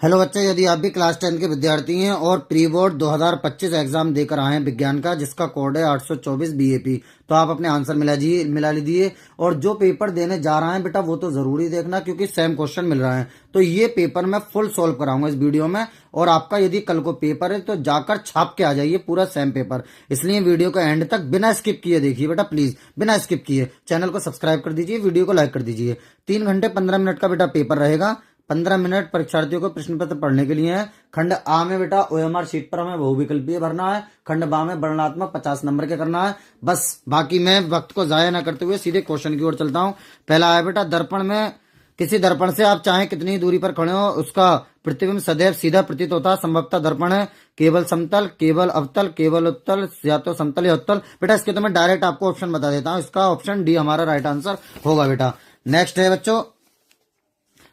Hello बच्चे, यदि आप भी क्लास 10 के विद्यार्थी हैं और प्री बोर्ड 2025 एग्जाम देकर आए हैं विज्ञान का, जिसका कोड है 824 बीएपी, तो आप अपने आंसर मिला लीजिए। और जो पेपर देने जा रहे हैं बेटा, वो तो जरूरी देखना, क्योंकि सेम क्वेश्चन मिल रहा है। तो ये पेपर मैं फुल सॉल्व कराऊंगा इस वीडियो में। और आपका यदि कल को पेपर है तो जाकर छाप के आ जाइए पूरा सेम पेपर। इसलिए वीडियो को एंड तक बिना स्किप किए देखिए बेटा, प्लीज बिना स्किप किए। चैनल को सब्सक्राइब कर दीजिए, वीडियो को लाइक कर दीजिए। 3 घंटे 15 मिनट का बेटा पेपर रहेगा। 15 मिनट परीक्षार्थियों को प्रश्न पत्र पढ़ने के लिए है। खंड आ में बेटा ओएमआर शीट पर हमें बहुविकल्पीय भरना है। खंड बा में वर्णनात्मक 50 नंबर के करना है। बस बाकी मैं वक्त को जाया न करते हुए सीधे क्वेश्चन की ओर चलता हूं। पहला है बेटा, दर्पण में किसी दर्पण से आप चाहे कितनी दूरी पर खड़े हो, उसका प्रतिबिंब सदैव सीधा प्रतीत होता है। संभवतः दर्पण है केवल समतल, केवल अवतल, केवल उत्तल, या तो समतल या उत्तल। बेटा इसके तो मैं डायरेक्ट आपको ऑप्शन बता देता हूं। इसका ऑप्शन डी हमारा राइट आंसर होगा बेटा। नेक्स्ट है बच्चों,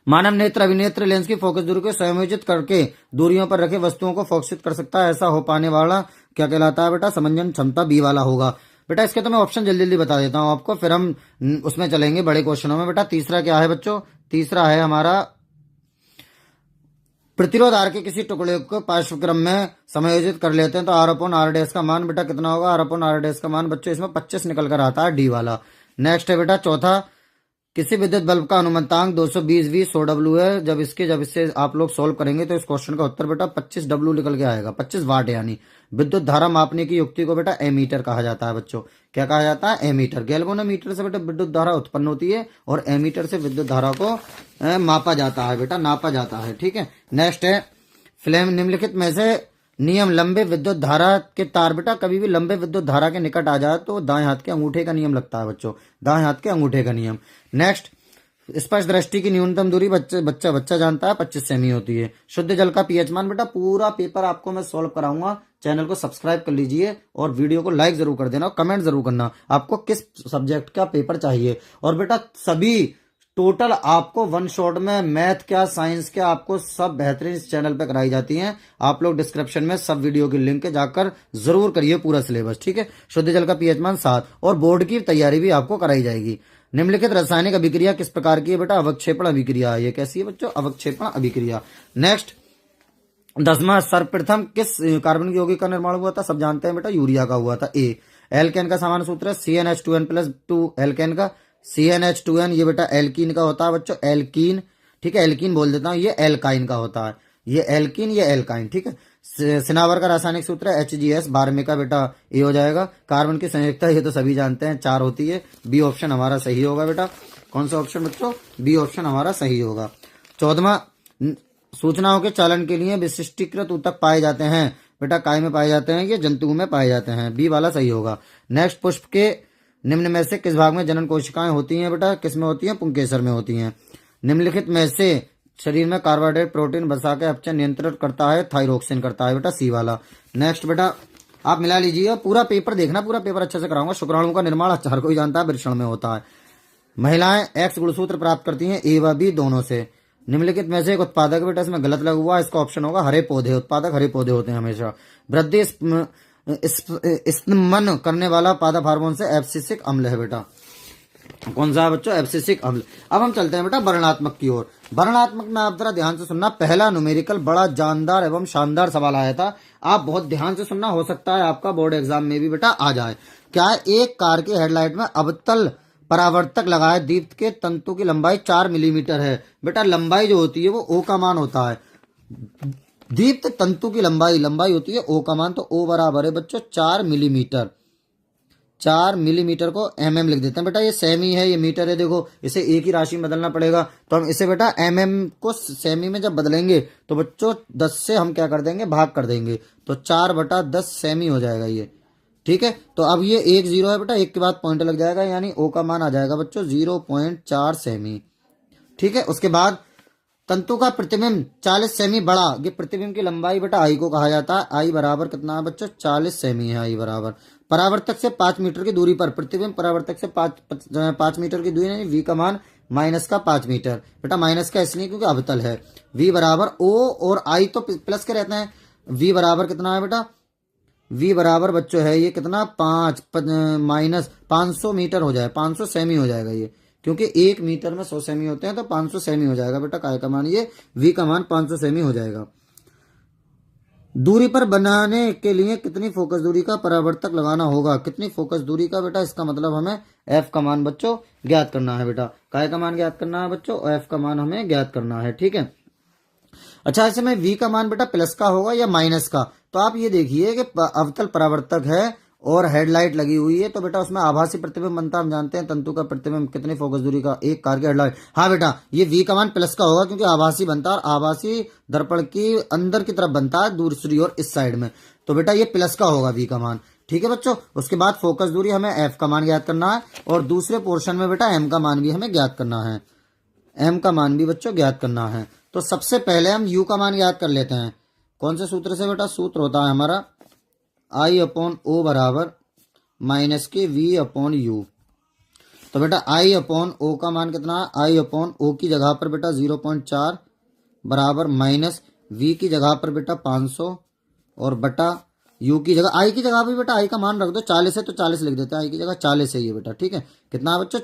मानव नेत्र अभिनेत्र लेंस की फोकस दूरी को समायोजित करके दूरियों पर रखे वस्तुओं को फोकसित कर सकता है। ऐसा हो पाने वाला क्या कहलाता है बेटा? समंजन क्षमता बी वाला होगा। बेटा इसके तो मैं ऑप्शन जल्दी जल्दी बता देता हूं आपको, फिर हम उसमें चलेंगे बड़े क्वेश्चनों में। बेटा तीसरा क्या है बच्चों? तीसरा है हमारा, प्रतिरोध आर के किसी टुकड़े को पार्श्वक्रम में समायोजित कर लेते हैं तो आर अपॉन आर डैश का मान बेटा कितना होगा? आर अपॉन आर डैश का मान बच्चों इसमें 25 निकल कर आता है, डी वाला। नेक्स्ट है बेटा चौथा, किसी विद्युत बल्ब का अनुमतांक 220 वी 100 डब्ल्यू है। जब इससे आप लोग सॉल्व करेंगे तो इस क्वेश्चन का उत्तर बेटा 25 डब्ल्यू निकल के आएगा, 25 वाट। यानी विद्युत धारा मापने की युक्ति को बेटा एमीटर कहा जाता है बच्चों। क्या कहा जाता है? एमीटर। गैल्वेनोमीटर से बेटा विद्युत धारा उत्पन्न होती है और एमीटर से विद्युत धारा को मापा जाता है बेटा, नापा जाता है। ठीक है। नेक्स्ट है, फ्लेम निम्नलिखित में से नियम लंबे विद्युत धारा के तार बेटा कभी भी लंबे विद्युत धारा के निकट आ जाए तो दाएं हाथ के अंगूठे का नियम लगता है बच्चों, दाएं हाथ के अंगूठे का नियम। नेक्स्ट, स्पष्ट दृष्टि की न्यूनतम दूरी बच्चा जानता है 25 सेमी होती है। शुद्ध जल का पीएच मान बेटा पूरा पेपर आपको मैं सॉल्व कराऊंगा। चैनल को सब्सक्राइब कर लीजिए और वीडियो को लाइक जरूर कर देना और कमेंट जरूर करना आपको किस सब्जेक्ट का पेपर चाहिए। और बेटा सभी टोटल आपको वन शॉट में मैथ क्या साइंस क्या आपको सब बेहतरीन इस चैनल पे कराई जाती हैं। आप लोग डिस्क्रिप्शन में सब वीडियो की लिंक जाकर जरूर करिए पूरा सिलेबस। ठीक है। शुद्ध जल का पीएच मान 7 और बोर्ड की तैयारी भी आपको कराई जाएगी। निम्नलिखित रासायनिक अभिक्रिया किस प्रकार की है बेटा? अवक्षेपण अभिक्रिया। ये कैसी है बच्चों? अवक्षेपण अभिक्रिया। नेक्स्ट, 10वां, सर्वप्रथम किस कार्बन की यौगिक का निर्माण हुआ था? सब जानते हैं बेटा, यूरिया का हुआ था। ए। एल्केन का सामान्य सूत्र है CnH2n+2 एल्केन का। CnH2n ये बेटा एल्कीन का होता है बच्चों, एल्कीन। ठीक है, एल्कीन बोल देता हूं, ये एल्काइन का होता है। ये एल्कीन, ये एल्काइन। ठीक है। सिनावर का रासायनिक सूत्र है HGS, 12वें का बेटा ए हो जाएगा। कार्बन की संयुक्ता ये तो सभी जानते हैं 4 होती है। बी ऑप्शन हमारा सही होगा बेटा। कौन सा ऑप्शन बच्चों? बी ऑप्शन हमारा सही होगा। 14वां, सूचनाओं के चालन के लिए विशिष्टीकृत ऊतक पाए जाते हैं बेटा, काय में पाए जाते हैं? ये जंतु में पाए जाते हैं, बी वाला सही होगा। नेक्स्ट, पुष्प के निम्न में से किस भाग में जनन कोशिकाएं होती हैं बेटा? किस में होती हैं? पुंकेसर में होती हैं। निम्नलिखित में से शरीर में कार्बोहाइड्रेट प्रोटीन वसा के अपचयन नियंत्रित करता है? थायरोक्सिन करता है बेटा, सी वाला। नेक्स्ट बेटा आप मिला लीजिए, पूरा पेपर देखना, पूरा पेपर अच्छे से कराऊंगा। शुक्राणु का निर्माण हर कोई जानता है, वृषण में होता है। महिलाएं एक्स गुणसूत्र प्राप्त करती हैं ए व बी दोनों से। निम्नलिखित में से एक उत्पादक बेटा इसमें गलत लगा हुआ, इसका ऑप्शन होगा हरे पौधे। उत्पादक हरे पौधे होते हैं हमेशा। वृद्धि स्नमन करने वाला पादप हार्मोन से एब्सिसिक अम्ल है बेटा। कौन सा है बच्चों? एब्सिसिक अम्ल। अब हम चलते हैं बेटा वर्णनात्मक की ओर। वर्णनात्मक में आप जरा ध्यान से सुनना, पहला न्यूमेरिकल बड़ा जानदार एवं शानदार सवाल आया था। आप बहुत ध्यान से सुनना, हो सकता है आपका बोर्ड एग्जाम में भी बेटा आ जाए। क्या एक कार के हेडलाइट में अवतल परावर्तक लगाए दीप्त के तंतु की लंबाई 4 मिलीमीटर है। बेटा लंबाई जो होती है वो ओ का मान होता है। दीप्त तंतु की लंबाई होती है ओ का मान, तो ओ बराबर है बच्चों 4 मिलीमीटर। 4 मिलीमीटर को mm लिख देते हैं बेटा, ये सेमी है, ये मीटर है। देखो इसे एक ही राशि में बदलना पड़ेगा, तो हम इसे बेटा mm को सेमी में जब बदलेंगे तो बच्चों 10 से हम क्या कर देंगे? भाग कर देंगे, तो 4/10 सेमी हो जाएगा ये। ठीक है। तो अब ये 1 0 है बेटा, एक के बाद पॉइंट लग जाएगा, यानी ओ का मान आ जाएगा बच्चों 0.4 सेमी। ठीक है। उसके बाद तंतु का प्रतिबिंब 40 सेमी बड़ा, ये प्रतिबिंब की लंबाई बेटा आई को कहा जाता है। आई बराबर कितना है बच्चों? 40 सेमी है आई बराबर। परावर्तक से 5 मीटर की दूरी पर प्रतिबिंब परावर्तक से 5 मीटर की दूरी, वी का मान -5 मीटर। बेटा माइनस का इसलिए क्योंकि अवतल है। वी बराबर ओ और आई तो प्लस के रहते हैं। वी बराबर कितना है बेटा? वी बराबर बच्चों है ये कितना? 5 -500 मीटर हो जाए, 500 सेमी हो जाएगा ये, क्योंकि 1 मीटर में 100 सेमी होते हैं तो 500 सेमी हो जाएगा बेटा काय का मान, ये v का मान 500 सेमी हो जाएगा। दूरी पर बनाने के लिए कितनी फोकस दूरी का परावर्तक लगाना होगा, कितनी फोकस दूरी का बेटा, इसका मतलब हमें f का मान बच्चों ज्ञात करना है बेटा, काय का मान ज्ञात करना है बच्चों, f का मान हमें ज्ञात करना है, ठीक है। अच्छा, ऐसे में v का मान बेटा प्लस का होगा या माइनस का, तो आप ये देखिए कि अवतल परावर्तक है और हेडलाइट लगी हुई है, तो बेटा उसमें आभासी प्रतिबिंब बनता है, हम जानते हैं तंतु का प्रतिबिंब कितनी फोकस दूरी का, एक कार की हेडलाइट। हाँ बेटा, ये v का मान प्लस का होगा क्योंकि आभासी बनता है और आभासी दर्पण की अंदर की तरफ बनता है, दूसरी ओर इस साइड में, तो बेटा ये प्लस का होगा v का मान, ठीक है बच्चों। उसके बाद फोकस दूरी हमें f का मान ज्ञात करना है और दूसरे पोर्शन में बेटा m का मान भी हमें ज्ञात करना है, m का मान भी बच्चों ज्ञात करना है। तो सबसे पहले हम u का मान ज्ञात कर लेते हैं। कौन से सूत्र से बेटा, सूत्र होता है हमारा I अपॉन ओ बराबर माइनस के v अपॉन यू। तो बेटा I अपॉन ओ का मान कितना है, I अपॉन ओ की जगह पर बेटा 0.4 बराबर माइनस v की जगह पर बेटा 500 और बटा u की जगह, I की जगह भी बेटा I का मान रख दो, 40 है तो 40 लिख देते हैं, I की जगह 40 है ये बेटा, ठीक है। कितना है बच्चों,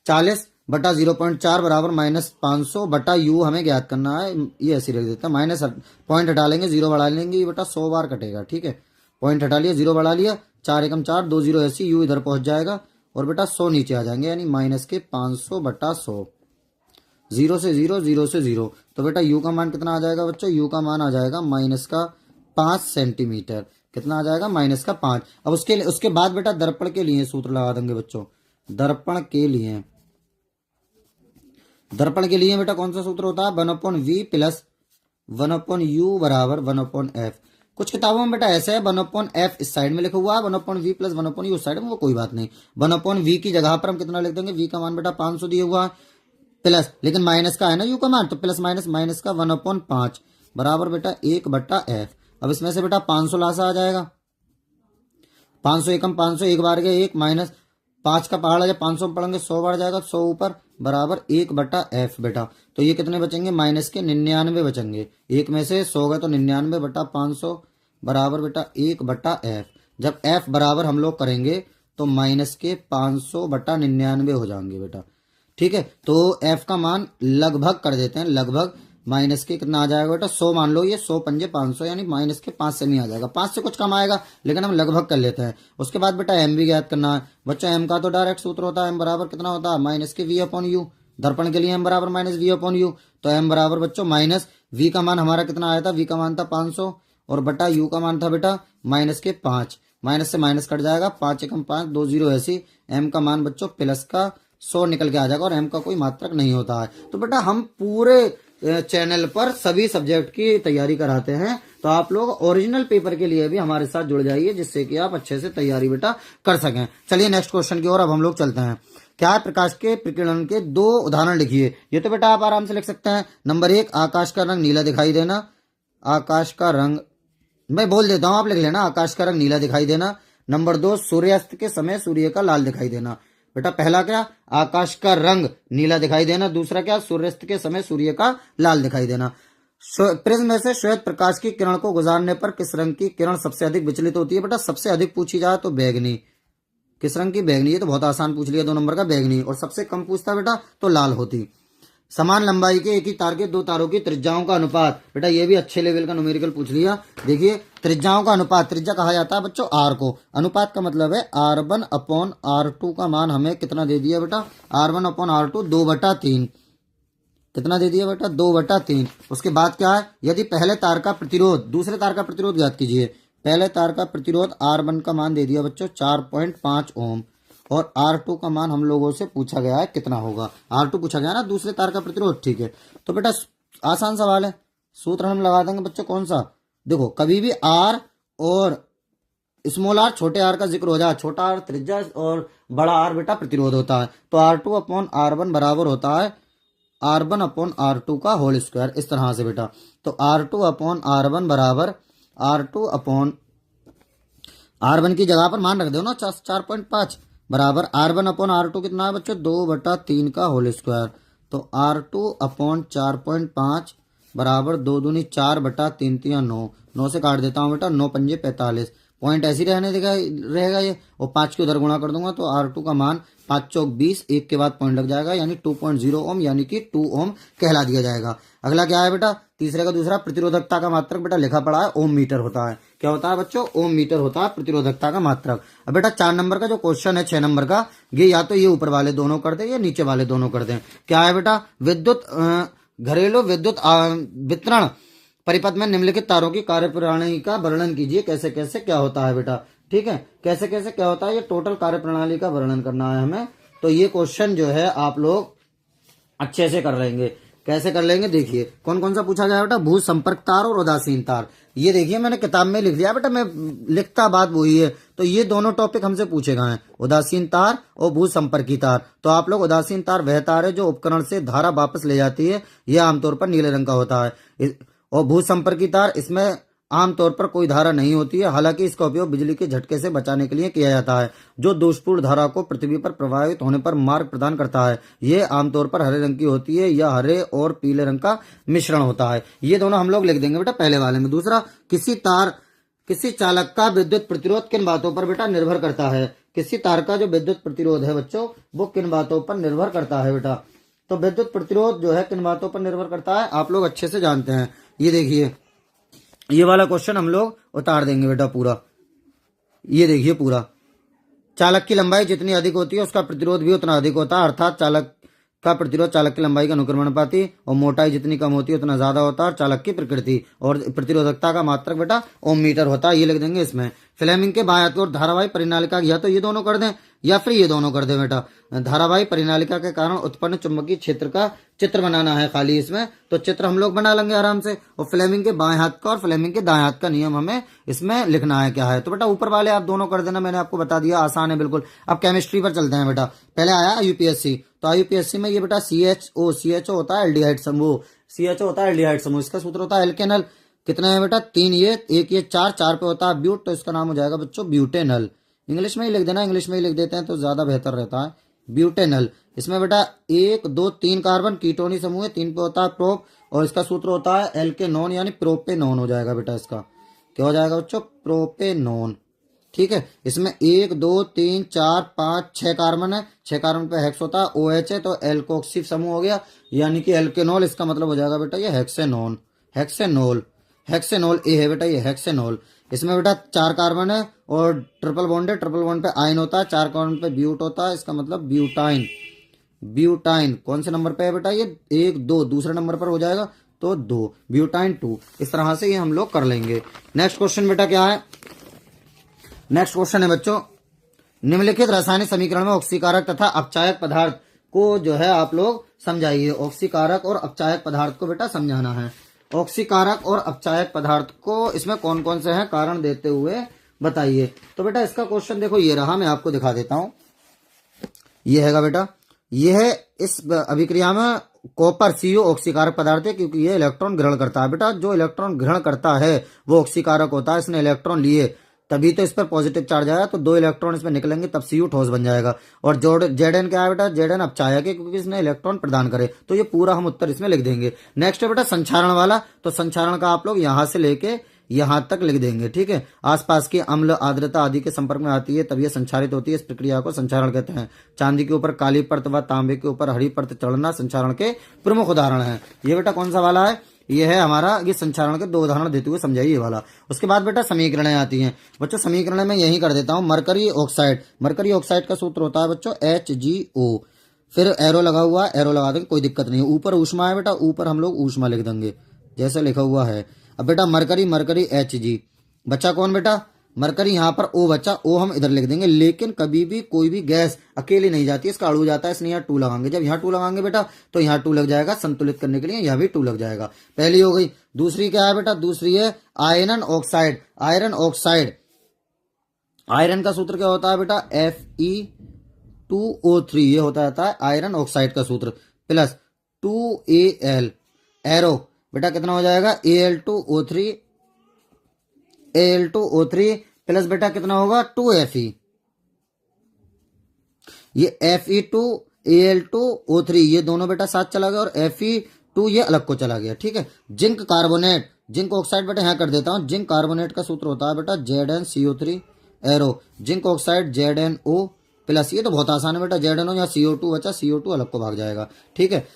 40 बटा 0.4 बराबर माइनस 500 बटा u हमें ज्ञात करना है, ये ऐसे रख देते हैं, माइनस पॉइंट हटा लेंगे, 0 बढ़ा लेंगे, ये बेटा 100 बार कटेगा, ठीक है। पॉइंट हटा लिया, 0 बढ़ा लिया, 4 एकम 4, 2 0 ऐसी, u इधर पहुंच जाएगा और बेटा 100 नीचे आ जाएंगे, यानी माइनस के 500 बटा 100, 0 से 0, 0 से 0, तो बेटा u का मान कितना आ जाएगा बच्चों, u का मान आ जाएगा माइनस का 5 सेंटीमीटर। कितना आ जाएगा, माइनस का 5। अब उसके बाद बेटा दर्पण के लिए सूत्र लगा देंगे बच्चों, दर्पण के लिए बेटा कौन सा सूत्र होता है, 1/v प्लस 1/u बराबर 1/f। कुछ किताबों में बेटा ऐसा है 1/f इस साइड में लिखा हुआ है, 1/v प्लस 1/u उस साइड में, वो कोई बात नहीं। 1/v की जगह पर हम कितना लिख देंगे, v का मान बेटा 500 दिया हुआ है प्लस, लेकिन माइनस का है ना u का मान, तो प्लस माइनस का 1/5 बराबर बेटा 1/f। अब इसमें से बेटा 500 लासा आ जाएगा, 500 एकम 500, एक बार गया 1 माइनस 5 का पहाड़ आ जाए, 500 में पढ़ेंगे 100 बढ़ जाएगा, 100 ऊपर बराबर 1/f बेटा। तो ये कितने बचेंगे, माइनस के 99 बचेंगे, एक में से 100 गए तो 99 बटा 500 बराबर बेटा 1/f। जब f बराबर हम लोग करेंगे तो माइनस के 500 बटा 99 हो जाएंगे बेटा, ठीक है। तो f का मान लगभग कर देते हैं, लगभग माइनस के कितना आ जाएगा बेटा, 100 मान लो, ये 100 पंजे 500 यानी माइनस के 5 सेमी आ जाएगा, 5 से कुछ कम आएगा लेकिन हम लगभग कर लेते हैं। उसके बाद बेटा m भी ज्ञात करना है बच्चा, m का तो डायरेक्ट सूत्र होता है, m बराबर कितना होता है, माइनस के v अपॉन यू। दर्पण के लिए m बराबर माइनस v अपॉन यू, तो m बराबर बच्चों माइनस v का मान हमारा कितना आया था, v का मान था 500 और बटा u का मान था बेटा माइनस के 5, माइनस से माइनस कट जाएगा, 5 एकम 5, 2 0 ऐसी, m का मान बच्चों प्लस का 100 निकल के आ जाएगा और m का कोई मात्रक नहीं होता है। तो बेटा हम पूरे चैनल पर सभी सब्जेक्ट की तैयारी कराते हैं, तो आप लोग ओरिजिनल पेपर के लिए भी हमारे साथ जुड़ जाइए, जिससे कि आप अच्छे से तैयारी बेटा कर सकें। चलिए नेक्स्ट क्वेश्चन की ओर अब हम लोग चलते हैं। क्या है, प्रकाश के प्रकीर्णन के 2 उदाहरण लिखिए। ये तो बेटा आप आराम से लिख सकते हैं। नंबर 1, आकाश का रंग नीला दिखाई देना, आकाश का रंग, मैं बोल देता हूं आप लिख लेना, आकाश का रंग नीला दिखाई देना। नंबर 2, सूर्यास्त के समय सूर्य का लाल दिखाई देना। बेटा पहला क्या, आकाश का रंग नीला दिखाई देना, दूसरा क्या, सूर्यास्त के समय सूर्य का लाल दिखाई देना। प्रिज्म में से श्वेत प्रकाश की किरण को गुजारने पर किस रंग की किरण सबसे अधिक विचलित होती है। बेटा सबसे अधिक पूछी जाए तो बैगनी। किस रंग की, बैगनी। ये तो बहुत आसान पूछ लिया, 2 नंबर का बैगनी। और सबसे कम पूछता बेटा तो लाल होती। समान लंबाई के एक ही तार के 2 तारों की त्रिज्याओं का अनुपात। बेटा ये भी अच्छे लेवल का न्यूमेरिकल पूछ लिया। देखिए त्रिज्याओं का अनुपात, त्रिज्या कहा जाता है बच्चों आर को, अनुपात का मतलब है R1 अपॉन R2 का मान हमें कितना दे दिया बेटा, R1 अपॉन R2 2/3। कितना दे दिया बेटा, 2/3। उसके बाद क्या है, यदि पहले तार का प्रतिरोध, दूसरे तार का प्रतिरोध ज्ञात कीजिए। पहले तार का प्रतिरोध R1 का मान दे दिया बच्चों 4.5 ओम और R2 का मान हम लोगों से पूछा गया है कितना होगा। R2 पूछा गया ना, दूसरे तार का प्रतिरोध, ठीक है। तो बेटा आसान सवाल है, सूत्र हम लगा देंगे बच्चों कौन सा। देखो कभी भी R और स्मॉल r छोटे r का जिक्र हो जाए, छोटा r त्रिज्या और बड़ा R बेटा प्रतिरोध होता है, तो R2 अपॉन R1 बराबर होता है R1 अपॉन R2 का होल स्क्वायर, इस तरह से बेटा। तो R2 अपॉन R1 बराबर R2 अपॉन R1 की जगह पर मान रख दो ना 4.5 बराबर R1 अपॉन R2 कितना है बच्चों, 2/3 का होल स्क्वायर। तो R2 अपॉन 4.5 बराबर 2 दूनी 4/3 3 9, 9 से काट देता हूँ बेटा, 9 पंजे 45, पॉइंट ऐसी रहने देगा रहेगा ये, और 5 के उधर गुणा कर दूंगा तो R2 का मान 5 चौक 20, एक के बाद पॉइंट लग जाएगा, यानी 2.0 ओम, यानी कि 2 ओम कहला दिया जाएगा। अगला क्या है बेटा, तीसरे का दूसरा, प्रतिरोधकता का मात्रक बेटा लिखा पड़ा है ओम मीटर होता है। क्या होता है बच्चों, ओम मीटर होता है प्रतिरोधकता का मात्रक। अब बेटा 4 नंबर का जो क्वेश्चन है 6 नंबर का, ये या तो ये ऊपर वाले दोनों कर दे या नीचे वाले दोनों कर दे। क्या है बेटा, विद्युत घरेलू विद्युत वितरण परिपथ में निम्नलिखित तारों की कार्यप्रणाली का वर्णन कीजिए। कैसे कैसे क्या होता है बेटा, ठीक है, कैसे कैसे क्या होता है, ये टोटल कार्यप्रणाली का वर्णन करना है हमें। तो ये क्वेश्चन जो है आप लोग अच्छे से कर लेंगे। कैसे कर लेंगे, देखिए कौन कौन सा पूछा गया बेटा, भू संपर्क तार और उदासीन तार। ये देखिए मैंने किताब में लिख दिया बेटा, मैं लिखता बात वही है। तो ये दोनों टॉपिक हमसे पूछे गए हैं, उदासीन तार और भू संपर्की तार। तो आप लोग, उदासीन तार वह तार है जो उपकरण से धारा वापस ले जाती है, यह आमतौर पर नीले रंग का होता है। और भू संपर्की तार, इसमें आमतौर पर कोई धारा नहीं होती है, हालांकि इसका उपयोग बिजली के झटके से बचाने के लिए किया जाता है, जो दोषपूर्ण धारा को पृथ्वी पर प्रवाहित होने पर मार्ग प्रदान करता है। ये आमतौर पर हरे रंग की होती है या हरे और पीले रंग का मिश्रण होता है। ये दोनों हम लोग लिख देंगे बेटा पहले वाले में। दूसरा, किसी चालक का विद्युत प्रतिरोध किन बातों पर बेटा निर्भर करता है। किसी तार का जो विद्युत प्रतिरोध है बच्चों, वो किन बातों पर निर्भर करता है बेटा। तो विद्युत प्रतिरोध जो है किन बातों पर निर्भर करता है, आप लोग अच्छे से जानते हैं। ये देखिए, ये वाला क्वेश्चन हम लोग उतार देंगे बेटा पूरा। ये देखिए पूरा, चालक की लंबाई जितनी अधिक होती है उसका प्रतिरोध भी उतना अधिक होता है, अर्थात चालक का प्रतिरोध चालक की लंबाई का अनुक्रमणानुपाती, और मोटाई जितनी कम होती है उतना ज्यादा होता है। और चालक की प्रकृति और प्रतिरोधकता का मात्रक बेटा ओम मीटर होता है, ये लिख देंगे इसमें। फ्लेमिंग के बाएं हाथ की ओर धारावाही परिनालिका, या तो ये दोनों कर दें या फिर ये दोनों कर दें बेटा। धारावाही परिनालिका के कारण उत्पन्न चुंबकीय क्षेत्र का चित्र बनाना है खाली इसमें, तो चित्र हम लोग बना लेंगे आराम से। और फ्लेमिंग के बाएं हाथ का और फ्लेमिंग के दाएं हाथ का नियम हमें इसमें लिखना है क्या है। तो बेटा ऊपर वाले आप दोनों कर देना, मैंने आपको बता दिया, आसान है बिल्कुल। अब केमिस्ट्री पर चलते हैं बेटा। पहले आया यूपीएससी, तो यूपीएससी में ये बेटा CHO होता है एल्डिहाइड समूह, CHO होता है एल्डिहाइड समूह, इसका सूत्र होता है एल्केनल। कितने हैं बेटा, 3 ये, एक ये, 4 पे होता है ब्यूट, तो इसका नाम हो जाएगा बच्चों ब्यूटेनल। इंग्लिश में ही लिख देना, इंग्लिश में ही लिख देते हैं तो ज्यादा बेहतर रहता है, ब्यूटेनल। इसमें बेटा 1 2 3 कार्बन कीटोनी समूह है, 3 पे होता है प्रोप, और इसका सूत्र होता है एल्केनोन, यानी प्रोपेनोन हो जाएगा बेटा। इसका क्या हो जाएगा बच्चों, प्रोपेनोन, ठीक है। इसमें 1 2 3 4 5 6 कार्बन है, 6 कार्बन पे हेक्स होता है, OH है तो एल्कोक्सी समूह हो गया, यानी कि एल्केनोल। इसका मतलब हो जाएगा बेटा ये हेक्सेनोन, हेक्सेनोल ए है बेटा, ये हेक्सेनोल। इसमें बेटा 4 कार्बन है और ट्रिपल बॉन्ड है, ट्रिपल बॉन्ड पे आयन होता है, 4 कार्बन पे ब्यूट होता है, इसका मतलब ब्यूटाइन कौन से नंबर पे है बेटा, ये 1 2 दूसरे नंबर पर हो जाएगा, तो 2 ब्यूटाइन 2। इस तरह से ये हम लोग कर लेंगे। नेक्स्ट क्वेश्चन बेटा क्या है, नेक्स्ट क्वेश्चन है बच्चों, निम्नलिखित रासायनिक समीकरण में ऑक्सीकारक तथा अपचायक पदार्थ को जो है आप लोग समझाइए। ऑक्सीकारक और अपचायक पदार्थ को बेटा समझाना है। ऑक्सीकारक और अपचायक पदार्थ को इसमें कौन कौन से हैं कारण देते हुए बताइए। तो बेटा इसका क्वेश्चन देखो ये रहा, मैं आपको दिखा देता हूं। ये हैगा बेटा, ये है इस अभिक्रिया में कॉपर CO ऑक्सीकारक पदार्थ है, क्योंकि ये इलेक्ट्रॉन ग्रहण करता है। बेटा जो इलेक्ट्रॉन ग्रहण करता है वो ऑक्सीकारक होता है, इसने इलेक्ट्रॉन लिए तभी तो इस पर पॉजिटिव चार्ज आया, तो 2 इलेक्ट्रॉन इसमें निकलेंगे तब CO ठोस बन जाएगा। और Zn क्या है बेटा, Zn अपचायक है क्योंकि इसने इलेक्ट्रॉन प्रदान करे। तो ये पूरा हम उत्तर इसमें लिख देंगे। नेक्स्ट है बेटा संक्षारण वाला, तो संक्षारण का आप लोग यहां से लेके यहां तक लिख देंगे, ठीक है। आसपास की अम्ल आर्द्रता आदि के संपर्क में आती है तब यह संचारित होती है, इस प्रक्रिया को संचारण कहते हैं। चांदी के ऊपर काली परत व तांबे के ऊपर हरी परत चढ़ना संचारण के प्रमुख उदाहरण है। ये बेटा कौन सा वाला है, ये है हमारा, ये संचारण के 2 उदाहरण देते हुए समझाइए ये वाला। उसके बाद बेटा समीकरणें आती हैं बच्चों। समीकरण में यही कर देता हूं, मरकरी ऑक्साइड का सूत्र होता है बच्चों HgO, फिर एरो लगा हुआ, एरो लगा देंगे कोई दिक्कत नहीं है। ऊपर ऊष्मा है बेटा, ऊपर हम लोग ऊष्मा लिख देंगे जैसे लिखा हुआ है। अब बेटा मरकरी Hg, बच्चा कौन बेटा, मरकरी, यहाँ पर O बच्चा, O हम इधर लिख देंगे। लेकिन कभी भी कोई भी गैस अकेली नहीं जाती, इसका अणु जाता है, इसलिए यहाँ 2 लगाएंगे। जब यहाँ 2 लगाएंगे बेटा तो यहाँ 2 लग जाएगा, संतुलित करने के लिए यहाँ भी 2 लग जाएगा। पहली हो गई। दूसरी क्या है बेटा, दूसरी है आयरन ऑक्साइड। आयरन का सूत्र क्या होता है बेटा, Fe2O3, ये होता है आयरन ऑक्साइड का सूत्र, प्लस 2Al, एरो बेटा कितना हो जाएगा, Al2O3 प्लस बेटा कितना होगा 2Fe, ये Fe2Al2O3 ये दोनों बेटा साथ चला गया और Fe2 ये अलग को चला गया, ठीक है। जिंक कार्बोनेट, जिंक ऑक्साइड बेटा यहाँ कर देता हूं। जिंक कार्बोनेट का सूत्र होता है बेटा ZnCO3 arrow, zinc oxide ZnO plus, ये तो बहुत आसान है बेटा, ZNO या CO2 बचा, CO2 अलग को भाग जाएगा, ठीक है।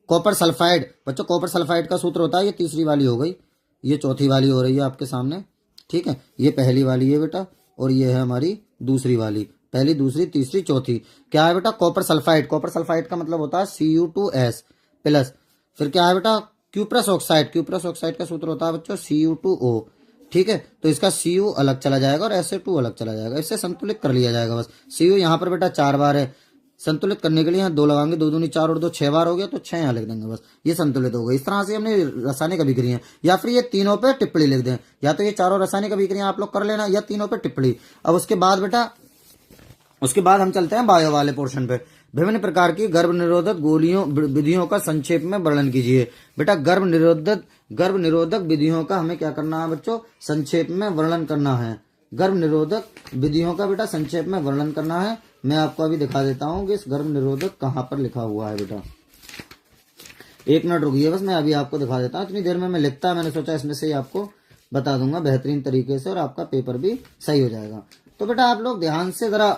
कॉपर सल्फाइड बच्चों, कॉपर सल्फाइड का सूत्र होता है, ये तीसरी वाली हो गई, ये चौथी वाली हो रही है आपके सामने, ठीक है। ये पहली वाली है बेटा, और ये है हमारी दूसरी वाली, पहली दूसरी तीसरी चौथी। क्या है बेटा? Copper sulphide. कॉपर सल्फाइड का मतलब होता है Cu2S प्लस, फिर क्या है बेटा? Cuprous oxide. क्यूप्रस ऑक्साइड का सूत्र होता है बच्चों Cu2O, ठीक है। तो इसका Cu अलग चला जाएगा और SA2 अलग चला जाएगा, इससे संतुलित कर लिया जाएगा बस। Cu यहाँ पर बेटा 4 बार है, संतुलित करने के लिए यहाँ 2 लगाएंगे, 2 दूनी 4 और 2 6 बार हो गया, तो 6 यहाँ लिख देंगे बस, ये संतुलित हो गई। इस तरह से हमने रासायनिक अभिक्रिया, या फिर ये तीनों पे टिप्पणी लिख दें, या तो ये चारों रासायनिक अभिक्रिया आप लोग कर लेना, या तीनों पे टिप्पणी। अब उसके बाद बेटा, उसके बाद हम चलते हैं बायो वाले पोर्शन पे। विभिन्न प्रकार की गर्भ निरोधक गोलियों विधियों का संक्षेप में वर्णन कीजिए। बेटा गर्भ निरोधक विधियों का हमें क्या करना है बच्चों? संक्षेप में वर्णन करना है। गर्भ निरोधक विधियों का बेटा संक्षेप में वर्णन करना है। मैं आपको अभी दिखा देता हूँ कि इस गर्भ निरोधक कहाँ पर लिखा हुआ है बेटा। 1 मिनट रुकिए बस, मैं अभी आपको दिखा देता हूँ। इतनी देर में मैं लिखता, मैंने सोचा इसमें से ही आपको बता दूंगा बेहतरीन तरीके से, और आपका पेपर भी सही हो जाएगा। तो बेटा आप लोग ध्यान से जरा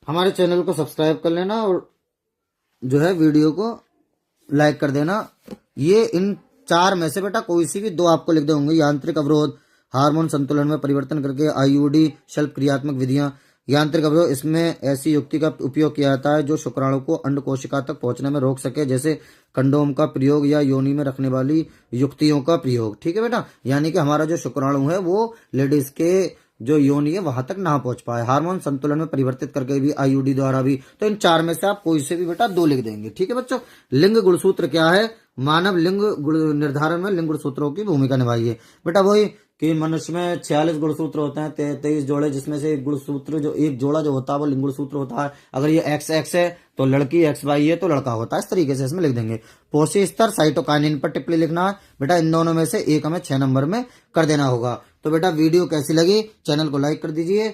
हमारे चैनल को सब्सक्राइब कर लेना, और जो है वीडियो को लाइक कर देना। ये इन 4 में से बेटा कोई सी भी 2 आपको लिख दे होंगे। यांत्रिक अवरोध, हार्मोन संतुलन में परिवर्तन करके IUD, शल्प क्रियात्मक विधियां। यांत्रिक अवरोध, इसमें ऐसी युक्ति का उपयोग किया जाता है जो शुक्राणु को अंड कोशिका तक पहुंचने में रोक सके, जैसे कंडोम का प्रयोग या योनि में रखने वाली युक्तियों का प्रयोग, ठीक है बेटा। यानी कि हमारा जो शुक्राणु है वो लेडीज के जो योनि है वहां तक ना पहुंच पाए। हार्मोन संतुलन में परिवर्तित करके भी, IUD द्वारा भी। तो इन 4 में से आप कोई से भी बेटा 2 लिख देंगे, ठीक है बच्चों। लिंग गुणसूत्र क्या है? मानव लिंग निर्धारण में लिंग गुणसूत्रों की भूमिका निभाई है बेटा। वही कि मनुष्य में 46 गुणसूत्र होते हैं, 23 जोड़े, जिसमें से एक गुणसूत्र जो एक जोड़ा जो होता है वो लिंग गुणसूत्र होता है। अगर ये XX है तो लड़की, XY है तो लड़का होता है, इस तरीके से इसमें लिख देंगे। पोषी स्तर, साइटोकाइनिन पर टिप्पणी लिखना है बेटा। इन दोनों में से एक हमें 6 नंबर में कर देना होगा। तो बेटा वीडियो कैसी लगी? चैनल को लाइक कर दीजिए,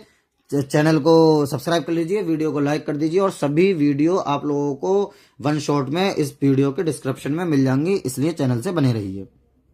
चैनल को सब्सक्राइब कर लीजिए, वीडियो को लाइक कर दीजिए, और सभी वीडियो आप लोगों को वन शॉट में इस वीडियो के डिस्क्रिप्शन में मिल जाएंगी, इसलिए चैनल से बने रहिए।